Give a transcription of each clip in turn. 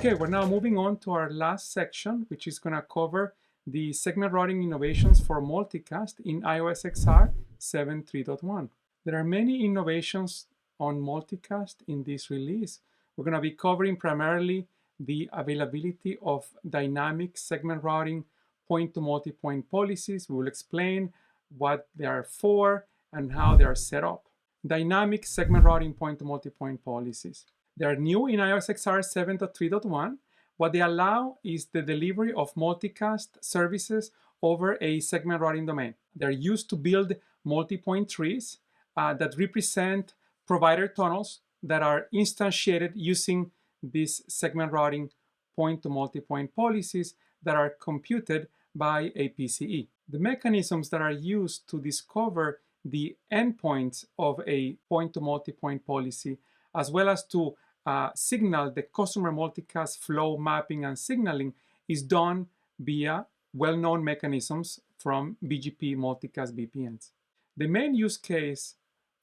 Okay, we're now moving on to our last section, which is going to cover the segment routing innovations for multicast in iOS XR 7.3.1. There are many innovations on multicast in this release. We're going to be covering primarily the availability of dynamic segment routing point-to-multipoint policies. We will explain what they are for and how they are set up. Dynamic segment routing point-to-multipoint policies. They are new in iOS XR 7.3.1. What they allow is the delivery of multicast services over a segment routing domain. They're used to build multipoint trees that represent provider tunnels that are instantiated using these segment routing point-to-multipoint policies that are computed by a PCE. The mechanisms that are used to discover the endpoints of a point-to-multipoint policy, as well as to signal the customer multicast flow mapping and signaling, is done via well-known mechanisms from BGP multicast VPNs. The main use case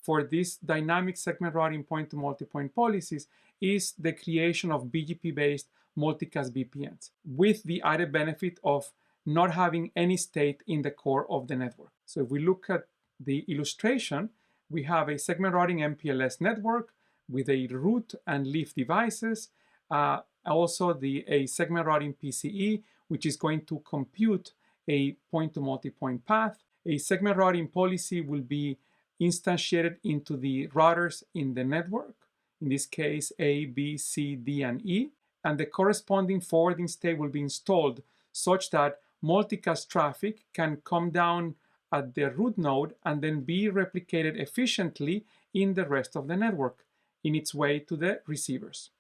for this dynamic segment routing point-to-multipoint policies is the creation of BGP-based multicast VPNs, with the added benefit of not having any state in the core of the network. So if we look at the illustration, we have a segment routing MPLS network with a root and leaf devices, also a segment routing PCE, which is going to compute a point-to-multipoint path. A segment routing policy will be instantiated into the routers in the network, in this case A, B, C, D, and E, and the corresponding forwarding state will be installed such that multicast traffic can come down at the root node and then be replicated efficiently in the rest of the network in its way to the receivers.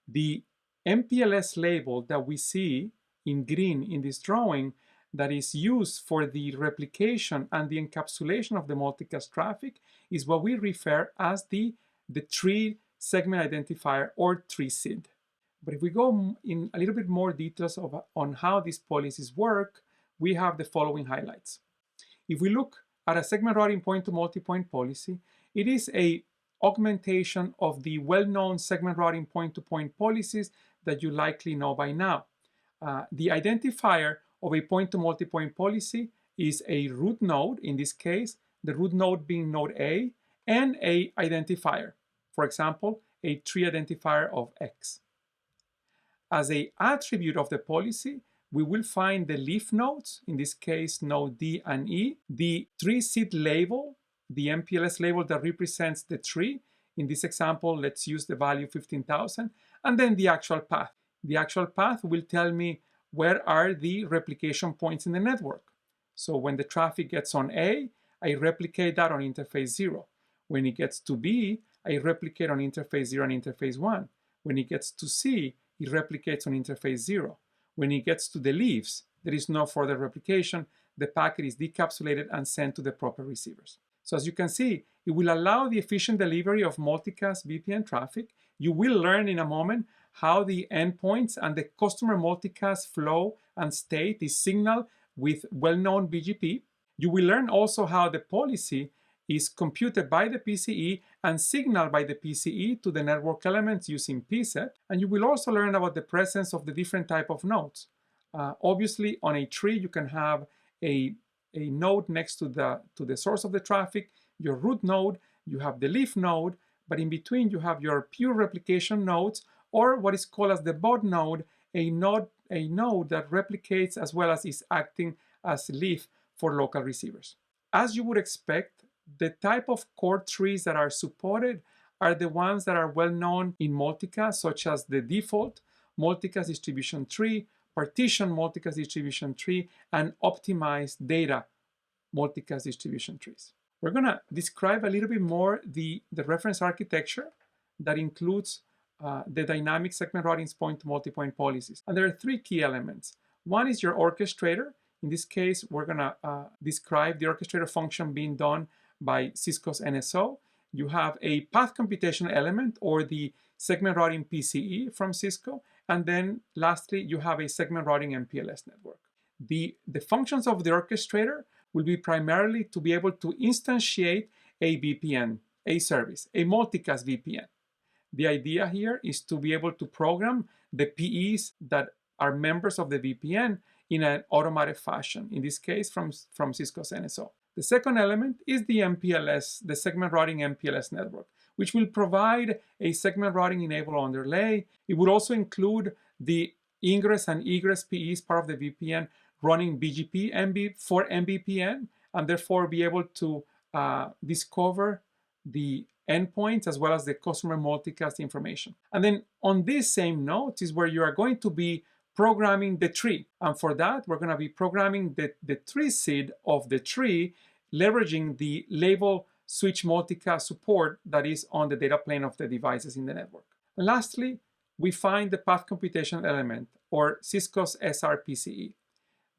The MPLS label that we see in green in this drawing that is used for the replication and the encapsulation of the multicast traffic is what we refer as the tree segment identifier, or tree SID. But if we go in a little bit more details on how these policies work, we have the following highlights. If we look at a segment routing point-to-multipoint policy, it is a augmentation of the well-known segment routing point-to-point policies that you likely know by now. The identifier of a point-to-multipoint policy is a root node, in this case, the root node being node A, and a identifier, for example, a tree identifier of X. As an attribute of the policy, we will find the leaf nodes, in this case node D and E, the tree SID label, the MPLS label that represents the tree. In this example, let's use the value 15,000, and then the actual path. The actual path will tell me where are the replication points in the network. So when the traffic gets on A, I replicate that on interface 0. When it gets to B, I replicate on interface 0 and interface 1. When it gets to C, it replicates on interface 0. When it gets to the leaves, there is no further replication. The packet is decapsulated and sent to the proper receivers. So as you can see, it will allow the efficient delivery of multicast VPN traffic. You will learn in a moment how the endpoints and the customer multicast flow and state is signaled with well-known BGP. You will learn also how the policy is computed by the PCE and signaled by the PCE to the network elements using PSET. And you will also learn about the presence of the different type of nodes. Obviously, on a tree, you can have a node next to the source of the traffic, your root node, you have the leaf node, but in between you have your pure replication nodes, or what is called as the bud node, a node that replicates as well as is acting as leaf for local receivers. As you would expect, the type of core trees that are supported are the ones that are well known in multicast, such as the default multicast distribution tree, partition multicast distribution tree, and optimized data multicast distribution trees. We're going to describe a little bit more the reference architecture that includes the dynamic segment routing point-to-multipoint policies. And there are three key elements. One is your orchestrator. In this case, we're going to describe the orchestrator function being done by Cisco's NSO. You have a path computation element, or the segment routing PCE from Cisco. And then lastly, you have a segment routing MPLS network. The functions of the orchestrator will be primarily to be able to instantiate a VPN, a service, a multicast VPN. The idea here is to be able to program the PEs that are members of the VPN in an automated fashion, in this case from Cisco's NSO. The second element is the MPLS, the Segment Routing MPLS network, which will provide a segment routing enabled underlay. It would also include the ingress and egress PEs part of the VPN running BGP for MVPN, and therefore be able to discover the endpoints as well as the customer multicast information. And then on this same node is where you are going to be programming the tree. And for that, we're going to be programming the tree seed of the tree, leveraging the label switch multicast support that is on the data plane of the devices in the network. And lastly, we find the path computation element, or Cisco's SR PCE.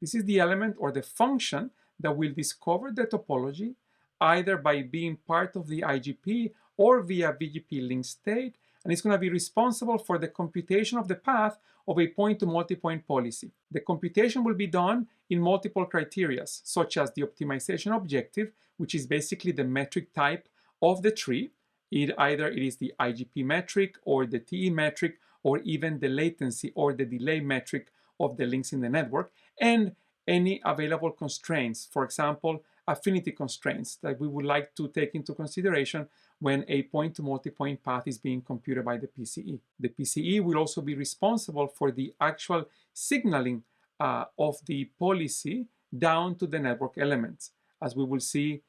This is the element or the function that will discover the topology either by being part of the IGP or via BGP link state, and it's going to be responsible for the computation of the path of a point-to-multipoint policy. The computation will be done in multiple criteria, such as the optimization objective, which is basically the metric type of the tree. Either it is the IGP metric or the TE metric or even the latency or the delay metric of the links in the network, and any available constraints, for example, affinity constraints that we would like to take into consideration when a point-to-multipoint path is being computed by the PCE. The PCE will also be responsible for the actual signaling of the policy down to the network elements, as we will see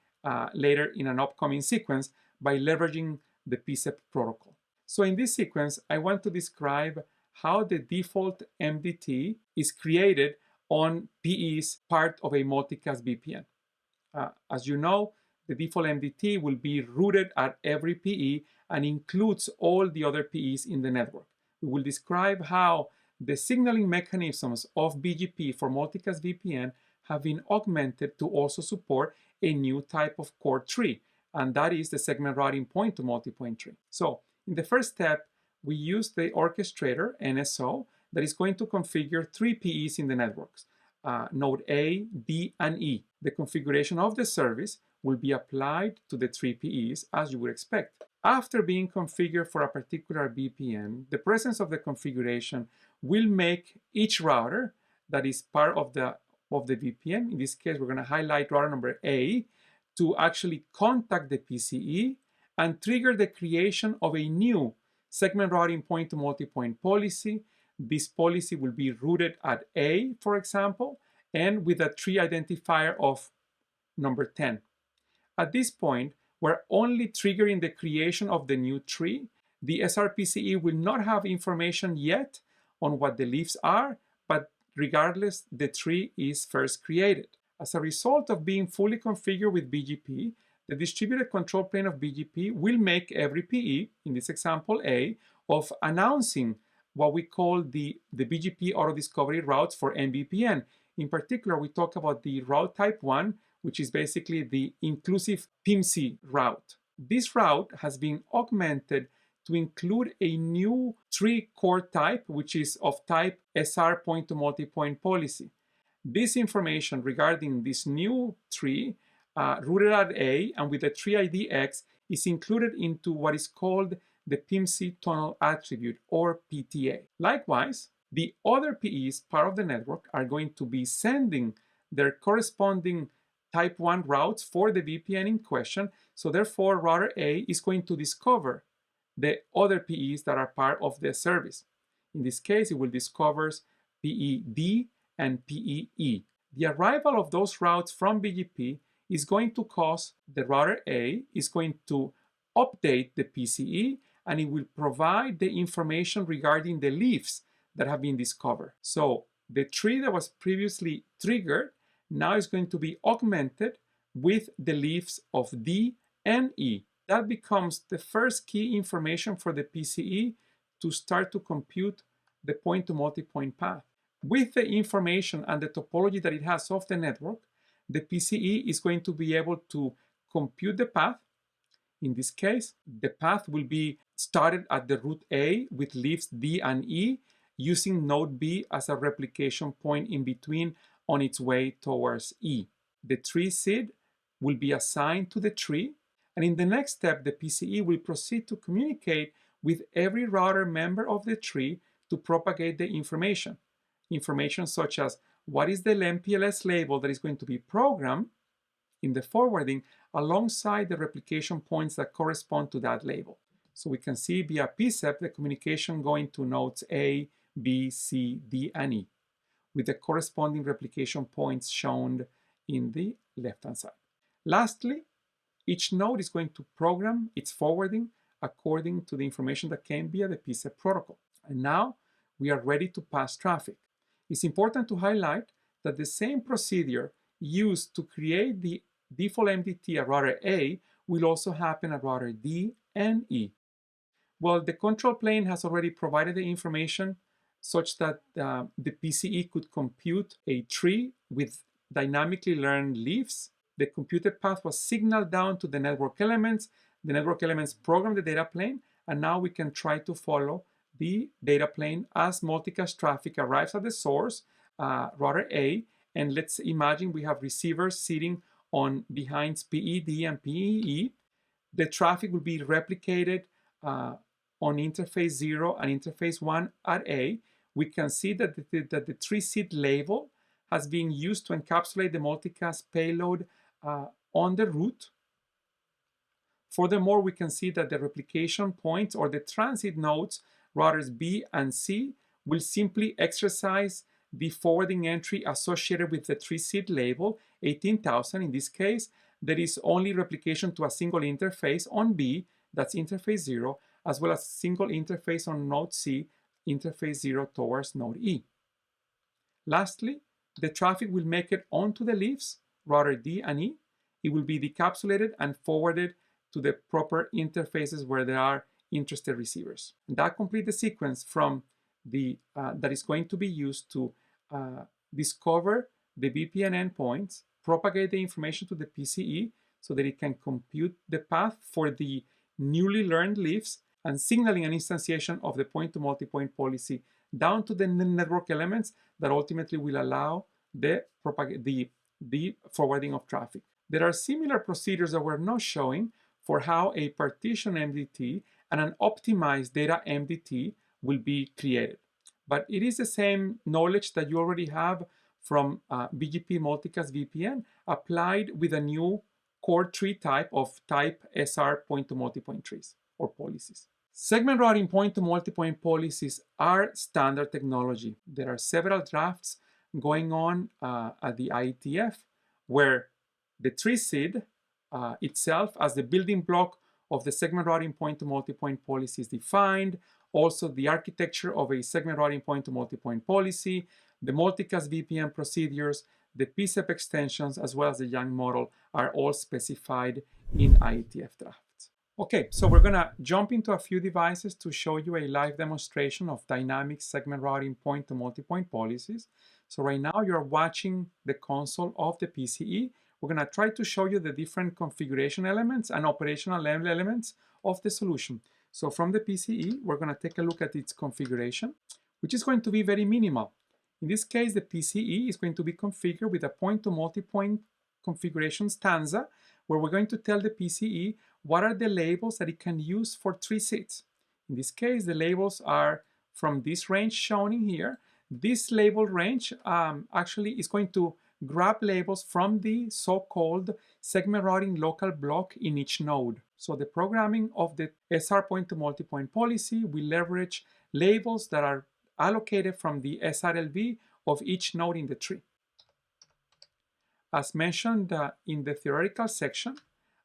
later in an upcoming sequence by leveraging the PCEP protocol. So in this sequence, I want to describe how the default MDT is created on PEs part of a multicast VPN. As you know, the default MDT will be rooted at every PE and includes all the other PEs in the network. We will describe how the signaling mechanisms of BGP for multicast VPN have been augmented to also support a new type of core tree, and that is the segment routing point-to-multipoint tree. So in the first step, we use the orchestrator NSO that is going to configure 3 PEs in the networks, node A, D, and E. The configuration of the service will be applied to the 3 PEs as you would expect. After being configured for a particular VPN, the presence of the configuration will make each router that is part of the VPN, in this case we're going to highlight router number A, to actually contact the PCE and trigger the creation of a new segment routing point-to-multipoint policy. This policy will be rooted at A, for example, and with a tree identifier of number 10. At this point, we're only triggering the creation of the new tree. The SRPCE will not have information yet on what the leaves are, but regardless, the tree is first created. As a result of being fully configured with BGP, the distributed control plane of BGP will make every PE, in this example A, of announcing what we call the BGP auto-discovery routes for MVPN. In particular, we talk about the route type 1, which is basically the inclusive PIMC route. This route has been augmented to include a new tree core type, which is of type SR point-to-multipoint policy. This information regarding this new tree rooted at A and with the tree ID X is included into what is called the PIMC tunnel attribute, or PTA. Likewise, the other PEs part of the network are going to be sending their corresponding type 1 routes for the VPN in question, so therefore router A is going to discover the other PEs that are part of the service. In this case, it will discover PED and PEE. The arrival of those routes from BGP is going to cause the router A is going to update the PCE, and it will provide the information regarding the leaves that have been discovered. So the tree that was previously triggered now is going to be augmented with the leaves of D and E. That becomes the first key information for the PCE to start to compute the point-to-multipoint path. With the information and the topology that it has of the network, the PCE is going to be able to compute the path. In this case, the path will be started at the root A with leaves D and E, using node B as a replication point in between on its way towards E. The tree seed will be assigned to the tree, and in the next step, the PCE will proceed to communicate with every router member of the tree to propagate the information. Information such as what is the MPLS label that is going to be programmed in the forwarding alongside the replication points that correspond to that label. So we can see via PSEP the communication going to nodes A, B, C, D, and E, with the corresponding replication points shown in the left-hand side. Lastly, each node is going to program its forwarding according to the information that came via the PSEP protocol. And now we are ready to pass traffic. It's important to highlight that the same procedure used to create the default MDT at router A will also happen at router D and E. Well, the control plane has already provided the information such that the PCE could compute a tree with dynamically learned leaves. The computed path was signaled down to the network elements. The network elements program the data plane, and now we can try to follow the data plane as multicast traffic arrives at the source, router A, and let's imagine we have receivers sitting on behind PED and PEE. The traffic will be replicated on interface 0 and interface 1 at A. We can see that the tree seed label has been used to encapsulate the multicast payload on the route. Furthermore, we can see that the replication points or the transit nodes, routers B and C, will simply exercise the forwarding entry associated with the tree seed label, 18,000 in this case. There is only replication to a single interface on B, that's interface 0, as well as single interface on node C, interface 0 towards node E. Lastly, the traffic will make it onto the leaves, router D and E. It will be decapsulated and forwarded to the proper interfaces where there are interested receivers. And that completes the sequence from that is going to be used to discover the VPN endpoints, propagate the information to the PCE so that it can compute the path for the newly learned leaves, and signaling an instantiation of the point-to-multipoint policy down to the network elements that ultimately will allow the forwarding of traffic. There are similar procedures that we're not showing for how a partition MDT and an optimized data MDT will be created. But it is the same knowledge that you already have from BGP Multicast VPN applied with a new core tree type of type SR point-to-multipoint trees or policies. Segment routing point-to-multipoint policies are standard technology. There are several drafts going on at the IETF where the tree seed itself as the building block of the segment routing point-to-multipoint policy is defined. Also, the architecture of a segment routing point-to-multipoint policy, the multicast VPN procedures, the PSEP extensions, as well as the Young model are all specified in IETF drafts. Okay, so we're going to jump into a few devices to show you a live demonstration of dynamic segment routing point-to-multipoint policies. So right now you're watching the console of the PCE. We're going to try to show you the different configuration elements and operational elements of the solution. So from the PCE, we're going to take a look at its configuration, which is going to be very minimal. In this case, the PCE is going to be configured with a point-to-multipoint configuration stanza, where we're going to tell the PCE what are the labels that it can use for tree seeds. In this case, the labels are from this range shown in here. This label range actually is going to grab labels from the so-called segment routing local block in each node. So the programming of the SR point-to-multipoint policy will leverage labels that are allocated from the SRLV of each node in the tree. As mentioned in the theoretical section,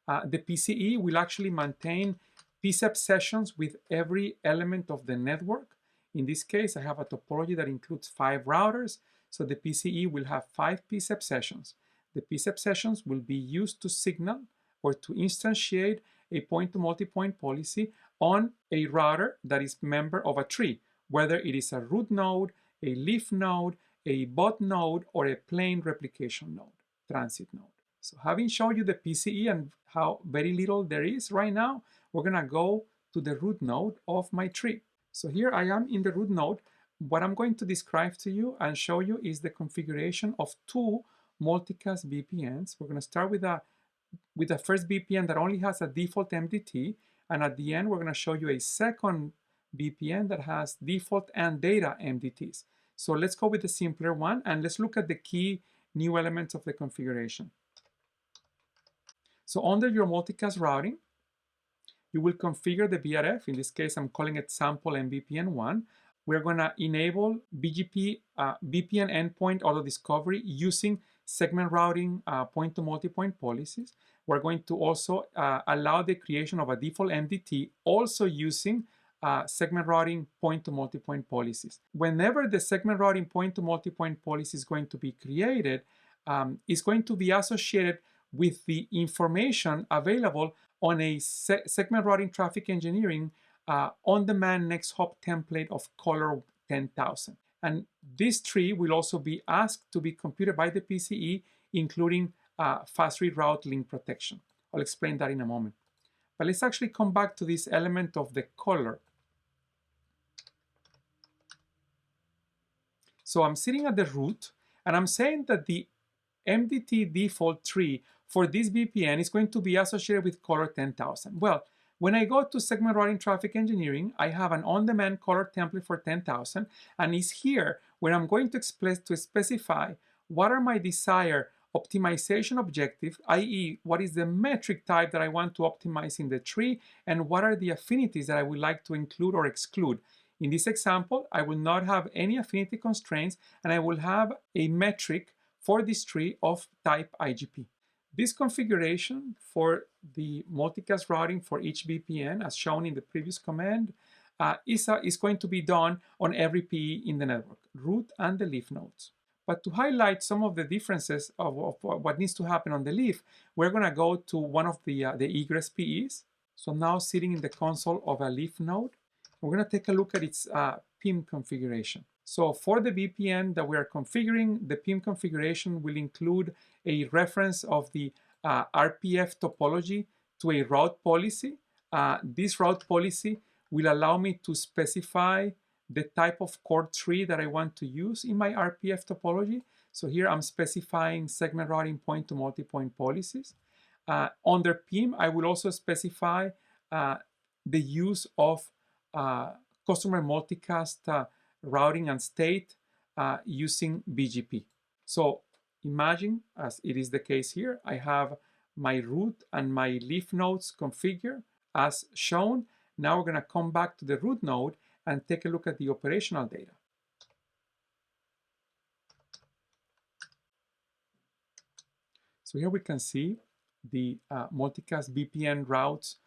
the PCE will actually maintain PSEP sessions with every element of the network. In this case, I have a topology that includes 5 routers, so the PCE will have 5 PSEP sessions. The PSEP sessions will be used to signal or to instantiate a point-to-multipoint policy on a router that is member of a tree, whether it is a root node, a leaf node, a bot node, or a plain replication node, transit node. So having shown you the PCE and how very little there is right now, we're going to go to the root node of my tree. So here I am in the root node. What I'm going to describe to you and show you is the configuration of 2 multicast VPNs. We're going to start with the first VPN that only has a default MDT, and at the end we're going to show you a second VPN that has default and data MDTs. So let's go with the simpler one, and let's look at the key new elements of the configuration. So under your multicast routing, you will configure the VRF. In this case, I'm calling it sample MVPN1. We're going to enable BGP VPN endpoint auto discovery using segment routing point-to-multipoint policies. We're going to also allow the creation of a default MDT, also using segment routing point-to-multipoint policies. Whenever the segment routing point-to-multipoint policy is going to be created, it's going to be associated with the information available on a segment routing traffic engineering on-demand next hop template of color 10,000. And this tree will also be asked to be computed by the PCE, including fast read route link protection. I'll explain that in a moment. But let's actually come back to this element of the color. So I'm sitting at the root, and I'm saying that the MDT default tree for this VPN is going to be associated with color 10,000. Well, when I go to segment routing traffic engineering, I have an on-demand color template for 10,000, and it's here where I'm going to specify what are my desired optimization objectives, i.e. what is the metric type that I want to optimize in the tree, and what are the affinities that I would like to include or exclude. In this example, I will not have any affinity constraints, and I will have a metric for this tree of type IGP. This configuration for the multicast routing for each VPN, as shown in the previous command, is going to be done on every PE in the network, root and the leaf nodes. But to highlight some of the differences of what needs to happen on the leaf, we're going to go to one of the egress PEs. So now sitting in the console of a leaf node, we're going to take a look at its PIM configuration. So for the VPN that we are configuring, the PIM configuration will include a reference of the RPF topology to a route policy. This route policy will allow me to specify the type of core tree that I want to use in my RPF topology. So here I'm specifying segment routing point-to-multipoint policies. Under PIM, I will also specify the use of customer multicast routing and state using BGP. So imagine, as it is the case here, I have my root and my leaf nodes configured as shown. Now we're going to come back to the root node and take a look at the operational data. So here we can see the multicast VPN routes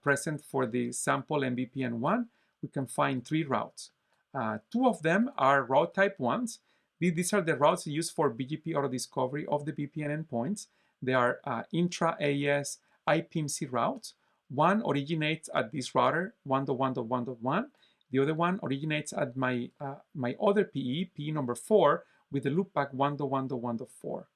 present for the sample MVPN1. We can find 3 routes. 2 of them are route type 1s. These are the routes used for BGP auto discovery of the VPN endpoints. They are intra-AES IPMC routes. One originates at this router 1.1.1.1. The other one originates at my other PE number 4, with the loopback 1.1.1.4.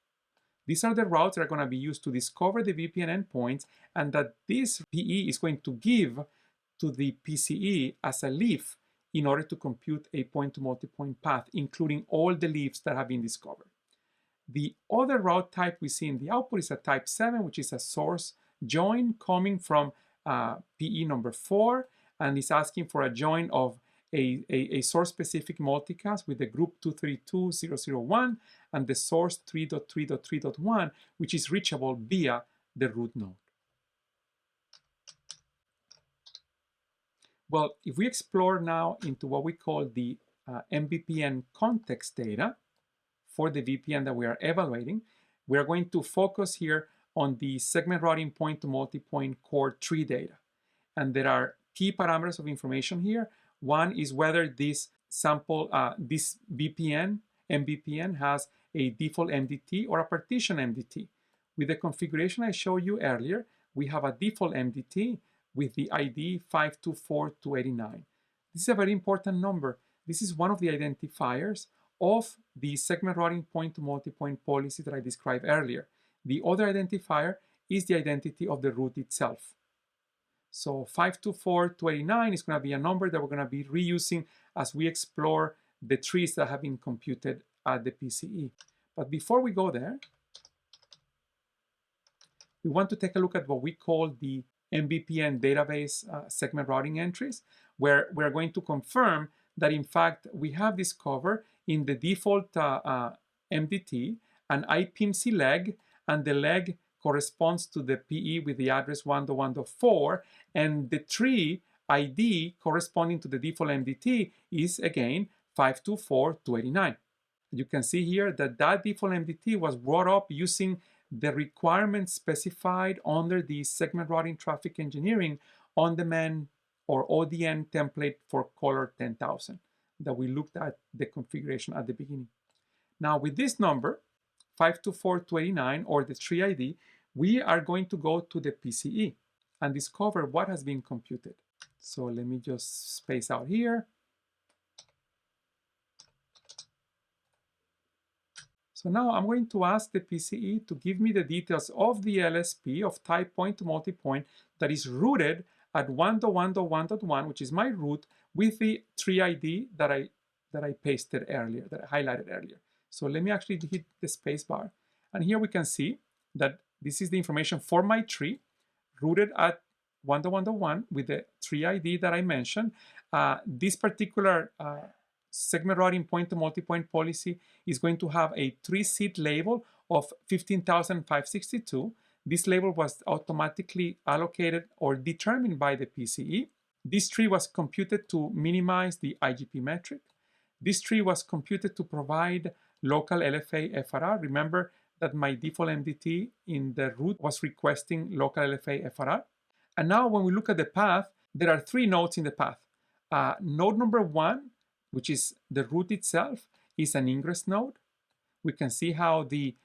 These are the routes that are going to be used to discover the VPN endpoints, and that this PE is going to give to the PCE as a leaf in order to compute a point-to-multipoint path, including all the leaves that have been discovered. The other route type we see in the output is a type 7, which is a source join coming from PE number 4, and is asking for a join of a source-specific multicast with the group 232.0.0.1 and the source 3.3.3.1, which is reachable via the root node. Well, if we explore now into what we call the MVPN context data for the VPN that we are evaluating, we are going to focus here on the segment routing point-to-multipoint core tree data. And there are key parameters of information here. One is whether this sample, this VPN, MVPN, has a default MDT or a partition MDT. With the configuration I showed you earlier, we have a default MDT with the ID 524289. This is a very important number. This is one of the identifiers of the segment routing point-to-multipoint policy that I described earlier. The other identifier is the identity of the root itself. So 524289 is going to be a number that we're going to be reusing as we explore the trees that have been computed at the PCE. But before we go there, we want to take a look at what we call the MBPN database segment routing entries, where we're going to confirm that in fact we have discovered in the default MDT an IPMC leg, and the leg corresponds to the PE with the address 1.1.4, and the tree ID corresponding to the default MDT is again 524.289. You can see here that that default MDT was brought up using the requirements specified under the segment routing traffic engineering on-demand or ODN template for color 10,000 that we looked at the configuration at the beginning. Now with this number, 524.289 or the tree ID, we are going to go to the PCE and discover what has been computed. So let me just space out here. So now I'm going to ask the PCE to give me the details of the LSP of type point to multipoint that is rooted at 1.1.1.1, which is my root, with the tree ID that I pasted earlier, that I highlighted earlier. So let me actually hit the space bar. And here we can see that this is the information for my tree rooted at 1.1.1 with the tree ID that I mentioned. This particular segment routing point to multipoint policy is going to have a tree seed label of 15,562. This label was automatically allocated or determined by the PCE. This tree was computed to minimize the IGP metric. This tree was computed to provide local LFA FRR. Remember that my default MDT in the root was requesting local LFA FRR. And now when we look at the path, there are three nodes in the path. Node number 1, which is the root itself, is an ingress node. We can see how the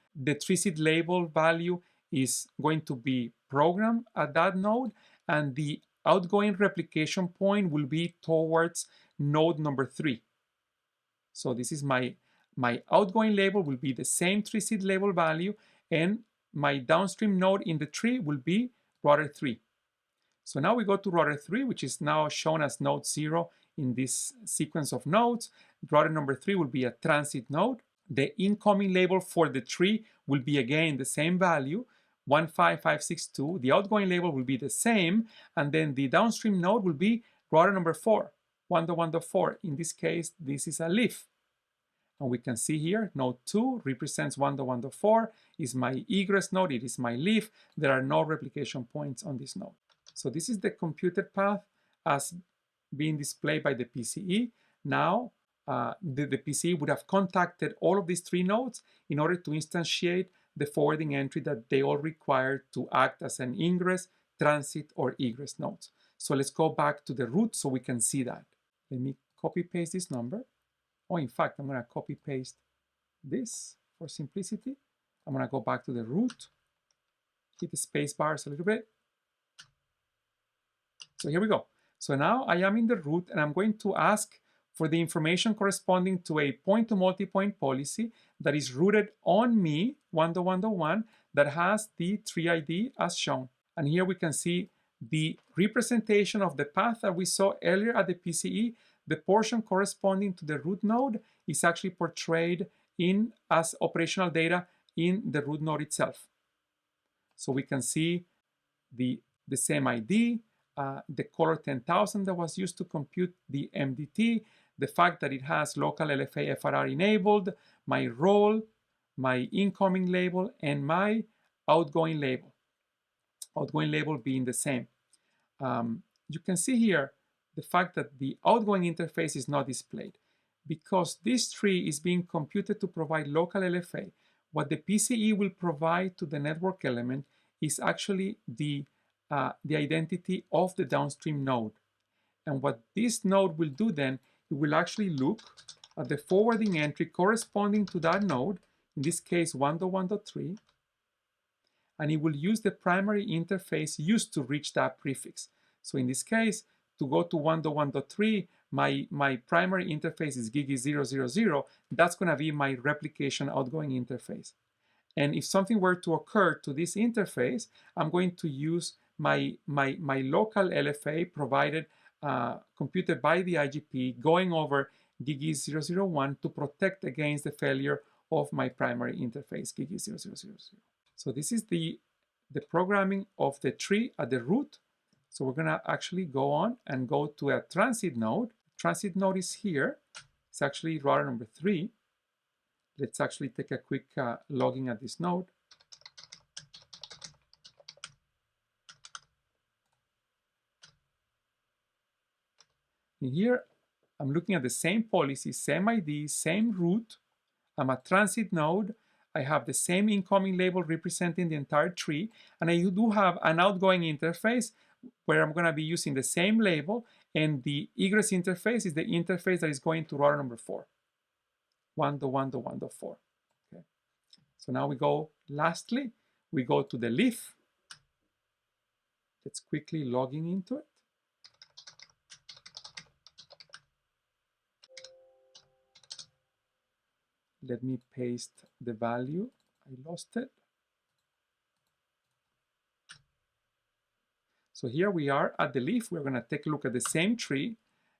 tree seed label value is going to be programmed at that node, and the outgoing replication point will be towards node number 3. So this is my outgoing label will be the same tree seed label value, and my downstream node in the tree will be router 3. So now we go to router 3, which is now shown as node 0 in this sequence of nodes. Router number 3 will be a transit node. The incoming label for the tree will be again the same value, 15562. The outgoing label will be the same, and then the downstream node will be router number 4, 1.1.4. In this case, this is a leaf. And we can see here, node 2 represents 1.1.4, is my egress node, it is my leaf. There are no replication points on this node. So this is the computed path as being displayed by the PCE. Now, the PCE would have contacted all of these three nodes in order to instantiate the forwarding entry that they all require to act as an ingress, transit, or egress nodes. So let's go back to the root so we can see that. Let me copy paste this number. Oh, in fact, I'm going to copy paste this for simplicity. I'm going to go back to the root, hit the space bars a little bit. So here we go. So now I am in the root, and I'm going to ask for the information corresponding to a point to multipoint policy that is rooted on me, 1.1.1, that has the tree ID as shown. And here we can see the representation of the path that we saw earlier at the PCE. The portion corresponding to the root node is actually portrayed as operational data in the root node itself. So we can see the same ID, the color 10,000 that was used to compute the MDT, the fact that it has local LFA FRR enabled, my role, my incoming label, and my outgoing label. Outgoing label being the same. You can see here the fact that the outgoing interface is not displayed. Because this tree is being computed to provide local LFA, what the PCE will provide to the network element is actually the identity of the downstream node. And what this node will do then, it will actually look at the forwarding entry corresponding to that node, in this case 1.1.3, and it will use the primary interface used to reach that prefix. So in this case, to go to 1.1.3, my primary interface is gigi000. That's going to be my replication outgoing interface. And if something were to occur to this interface, I'm going to use my local LFA provided, computed by the IGP, going over gigi001 to protect against the failure of my primary interface, gigi0000. So this is the programming of the tree at the root So we're going to actually go on and go to a transit node. Transit node is here. It's actually router number 3. Let's actually take a quick logging at this node. In here, I'm looking at the same policy, same ID, same route. I'm a transit node. I have the same incoming label representing the entire tree, and I do have an outgoing interface where I'm going to be using the same label, and the egress interface is the interface that is going to router number 4, 1.1.1.4. Okay. So now we go, lastly, we go to the leaf. Let's quickly logging into it. Let me paste the value. I lost it. So here we are at the leaf. We're going to take a look at the same tree,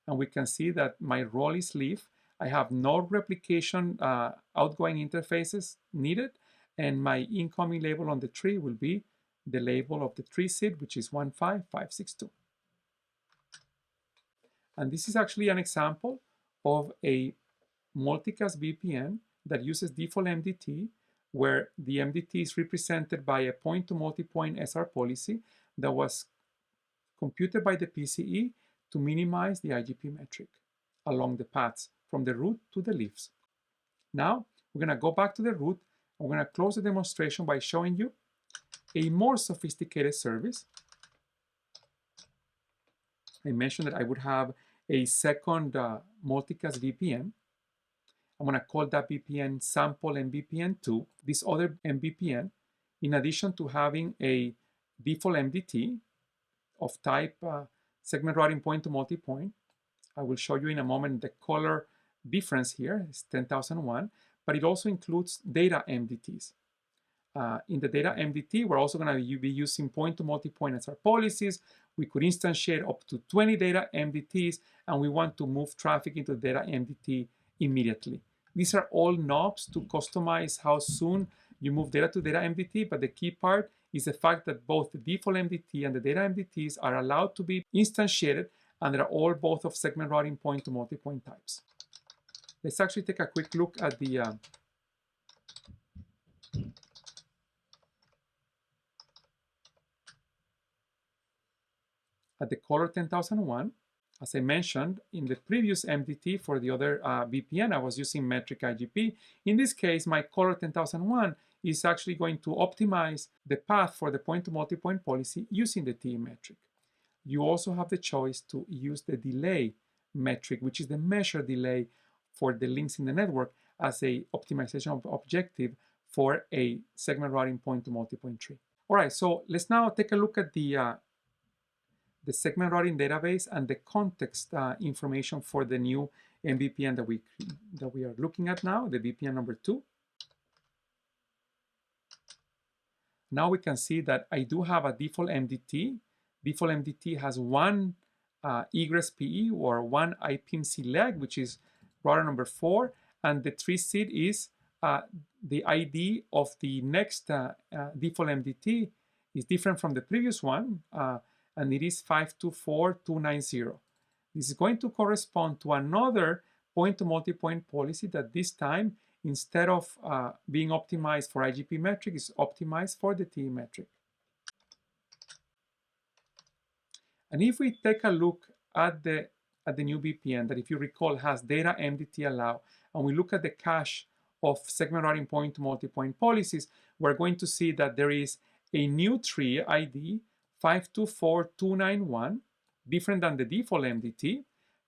and we can see that my role is leaf. I have no replication outgoing interfaces needed, and my incoming label on the tree will be the label of the tree seed, which is 15562. And this is actually an example of a multicast VPN that uses default MDT, where the MDT is represented by a point-to-multipoint SR policy that was computed by the PCE to minimize the IGP metric along the paths from the root to the leaves. Now, we're going to go back to the root. I'm going to close the demonstration by showing you a more sophisticated service. I mentioned that I would have a second multicast VPN. I'm going to call that VPN sample MVPN2. This other MVPN, in addition to having a default MDT of type segment routing point to multipoint, I will show you in a moment the color difference here is 10,001, but it also includes data MDTs. In the data MDT, we're also going to be using point to multipoint SR policies. We could instantiate up to 20 data MDTs, and we want to move traffic into data MDT immediately. These are all knobs to customize how soon you move data to data MDT, but the key part is the fact that both the default MDT and the data MDTs are allowed to be instantiated, and they're all both of segment routing point to multipoint types. Let's actually take a quick look at the color 10,001. As I mentioned, in the previous MDT for the other VPN, I was using metric IGP. In this case, my color 10,001 is actually going to optimize the path for the point-to-multipoint policy using the TE metric. You also have the choice to use the delay metric, which is the measured delay for the links in the network, as a optimization objective for a segment routing point-to-multipoint tree. All right, so let's now take a look at the segment routing database and the context information for the new MVPN that we are looking at now, the VPN number 2. Now we can see that I do have a default MDT. Default MDT has one egress PE or one IPMC leg, which is router number 4, and the tree seed is the ID of the next default MDT is different from the previous one, and it is 524290. This is going to correspond to another point-to-multipoint policy that this time, instead of being optimized for IGP metric, is optimized for the TE metric. And if we take a look at the new VPN that, if you recall, has data MDT allow, and we look at the cache of segment routing point-to-multipoint policies, we're going to see that there is a new tree ID 524291, different than the default MDT.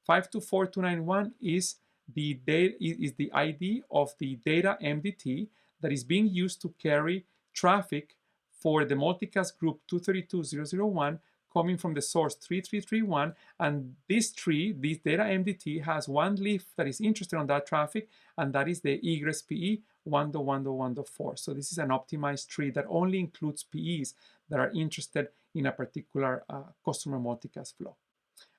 524291 is the ID of the data MDT that is being used to carry traffic for the multicast group 232001 coming from the source 3331, and this data MDT has one leaf that is interested on that traffic, and that is the egress PE 1.1.1.4. So this is an optimized tree that only includes PEs that are interested in a particular customer multicast flow.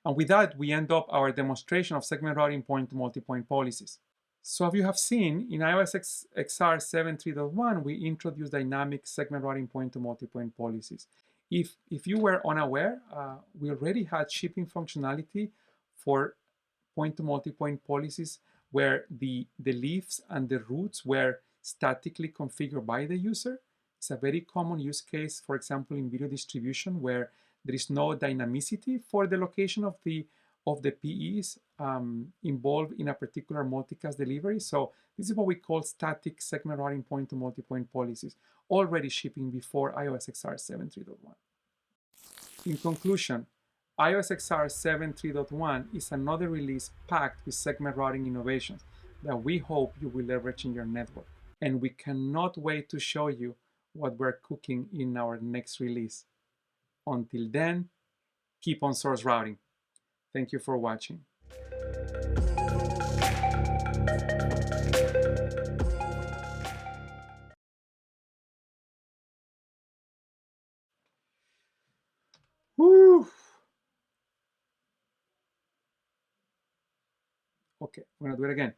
And with that, we end up our demonstration of segment routing point-to-multipoint policies. So as you have seen, in iOS XR 7.3.1, we introduced dynamic segment routing point-to-multipoint policies. If you were unaware, we already had shipping functionality for point-to-multipoint policies where the leaves and the routes were statically configured by the user. It's a very common use case, for example, in video distribution, where there is no dynamicity for the location of the PEs involved in a particular multicast delivery. So this is what we call static segment routing point-to-multipoint policies, already shipping before iOS XR 7.3.1. In conclusion, iOS XR 7.3.1 is another release packed with segment routing innovations that we hope you will leverage in your network. And we cannot wait to show you what we're cooking in our next release. Until then, keep on source routing. Thank you for watching. Woo! Okay, I'm gonna do it again.